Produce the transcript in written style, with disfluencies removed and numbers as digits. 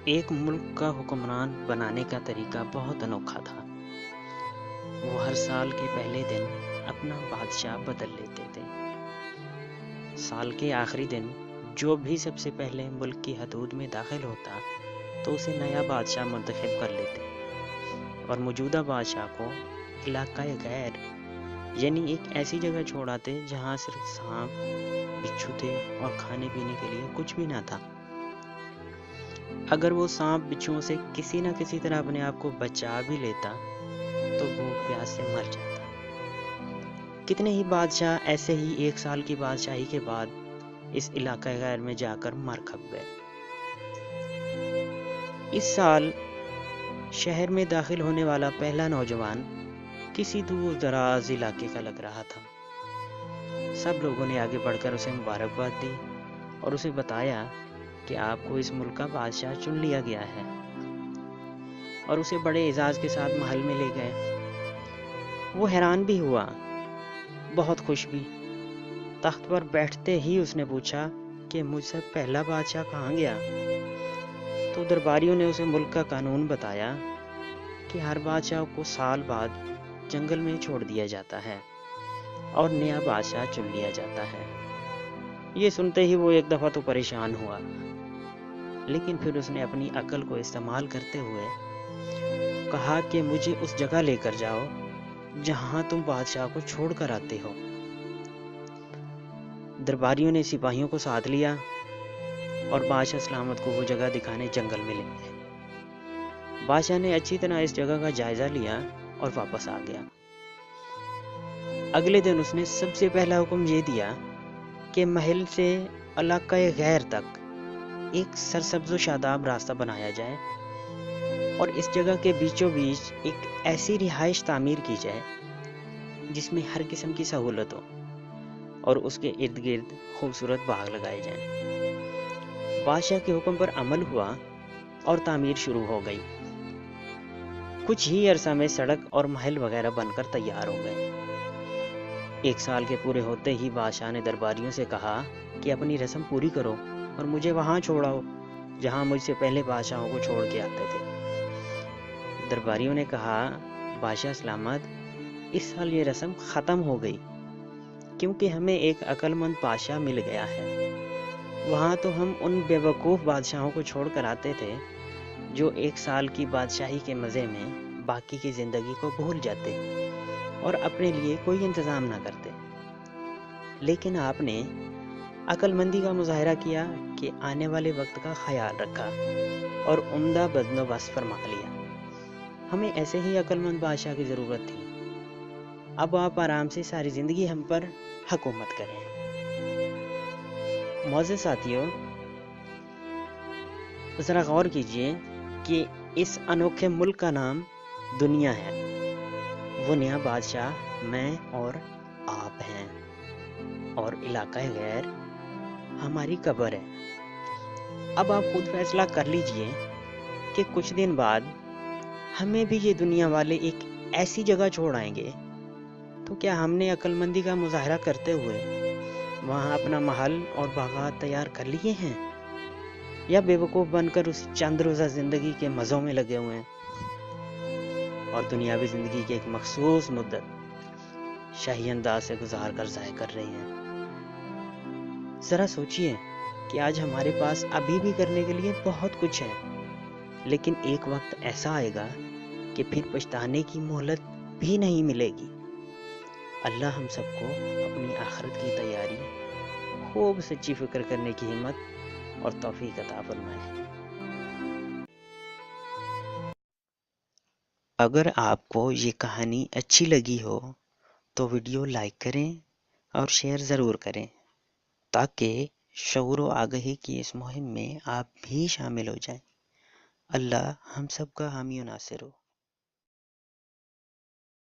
ایک ملک کا حکمران بنانے کا طریقہ بہت انوکھا تھا۔ وہ ہر سال کے پہلے دن اپنا بادشاہ بدل لیتے تھے۔ سال کے آخری دن جو بھی سب سے پہلے ملک کی حدود میں داخل ہوتا تو اسے نیا بادشاہ منتخب کر لیتے اور موجودہ بادشاہ کو علاقۂ غیر یعنی ایک ایسی جگہ چھوڑاتے جہاں صرف سانپ، بچھو تھے اور کھانے پینے کے لیے کچھ بھی نہ تھا۔ اگر وہ سانپ بچھوؤں سے کسی نہ کسی طرح اپنے آپ کو بچا بھی لیتا تو وہ پیاس سے مر جاتا۔ کتنے ہی بادشاہ ایسے ہی 1 سال کی بادشاہی کے بعد اس علاقۂ غیر میں جا کر مر کھپ گئے۔ اس سال شہر میں داخل ہونے والا پہلا نوجوان کسی دور دراز علاقے کا لگ رہا تھا۔ سب لوگوں نے آگے بڑھ کر اسے مبارکباد دی اور اسے بتایا کہ آپ کو اس ملک کا بادشاہ چن لیا گیا ہے، اور اسے بڑے اعزاز کے ساتھ محل میں لے گئے۔ وہ حیران بھی ہوا، بہت خوش بھی۔ تخت پر بیٹھتے ہی اس نے پوچھا کہ مجھ سے پہلا بادشاہ کہاں گیا؟ تو درباریوں نے اسے ملک کا قانون بتایا کہ ہر بادشاہ کو سال بعد جنگل میں چھوڑ دیا جاتا ہے اور نیا بادشاہ چن لیا جاتا ہے۔ یہ سنتے ہی وہ ایک دفعہ تو پریشان ہوا، لیکن پھر اس نے اپنی عقل کو استعمال کرتے ہوئے کہا کہ مجھے اس جگہ لے کر جاؤ جہاں تم بادشاہ کو چھوڑ کر آتے ہو۔ درباریوں نے سپاہیوں کو ساتھ لیا اور بادشاہ سلامت کو وہ جگہ دکھانے جنگل میں لے گئے۔ بادشاہ نے اچھی طرح اس جگہ کا جائزہ لیا اور واپس آ گیا۔ اگلے دن اس نے سب سے پہلا حکم یہ دیا کہ محل سے علاقۂ غیر تک ایک سرسبز و شاداب راستہ بنایا جائے اور اس جگہ کے بیچوں بیچ ایک ایسی رہائش تعمیر کی جائے جس میں ہر قسم کی سہولت ہو اور اس کے ارد گرد خوبصورت باغ لگائے جائیں۔ بادشاہ کے حکم پر عمل ہوا اور تعمیر شروع ہو گئی۔ کچھ ہی عرصہ میں سڑک اور محل وغیرہ بن کر تیار ہو گئے۔ 1 سال کے پورے ہوتے ہی بادشاہ نے درباریوں سے کہا کہ اپنی رسم پوری کرو اور مجھے وہاں چھوڑاؤ جہاں مجھ سے پہلے بادشاہوں کو چھوڑ کے آتے تھے۔ درباریوں نے کہا، بادشاہ سلامت، اس سال یہ رسم ختم ہو گئی کیونکہ ہمیں ایک عقل مند بادشاہ مل گیا ہے۔ وہاں تو ہم ان بے وقوف بادشاہوں کو چھوڑ کر آتے تھے جو 1 سال کی بادشاہی کے مزے میں باقی کی زندگی کو بھول جاتے اور اپنے لیے کوئی انتظام نہ کرتے، لیکن آپ نے عقل مندی کا مظاہرہ کیا کہ آنے والے وقت کا خیال رکھا اور عمدہ بندوبست فرما لیا۔ ہمیں ایسے ہی عقل مند بادشاہ کی ضرورت تھی۔ اب آپ آرام سے ساری زندگی ہم پر حکومت کریں۔ معزز ساتھیو، ذرا غور کیجئے کہ اس انوکھے ملک کا نام دنیا ہے۔ وہ نیا بادشاہ میں اور آپ ہیں، اور علاقۂ غیر ہماری قبر ہے۔ اب آپ خود فیصلہ کر لیجئے کہ کچھ دن بعد ہمیں بھی یہ دنیا والے ایک ایسی جگہ چھوڑ آئیں گے تو کیا ہم نے عقل مندی کا مظاہرہ کرتے ہوئے وہاں اپنا محل اور باغات تیار کر لیے ہیں، یا بے وقوف بن کر اس چند روزہ زندگی کے مزوں میں لگے ہوئے ہیں اور دنیاوی زندگی کی ایک مخصوص مدت شاہی انداز سے گزار کر ضائع کر رہے ہیں؟ ذرا سوچئے کہ آج ہمارے پاس ابھی بھی کرنے کے لیے بہت کچھ ہے، لیکن ایک وقت ایسا آئے گا کہ پھر پچھتانے کی مہلت بھی نہیں ملے گی۔ اللہ ہم سب کو اپنی آخرت کی تیاری، خوب سچی فکر کرنے کی ہمت اور توفیق عطا فرمائے۔ اگر آپ کو یہ کہانی اچھی لگی ہو تو ویڈیو لائک کریں اور شیئر ضرور کریں تاکہ شعور و آگہی کی اس مہم میں آپ بھی شامل ہو جائیں۔ اللہ ہم سب کا حامی و ناصر ہو۔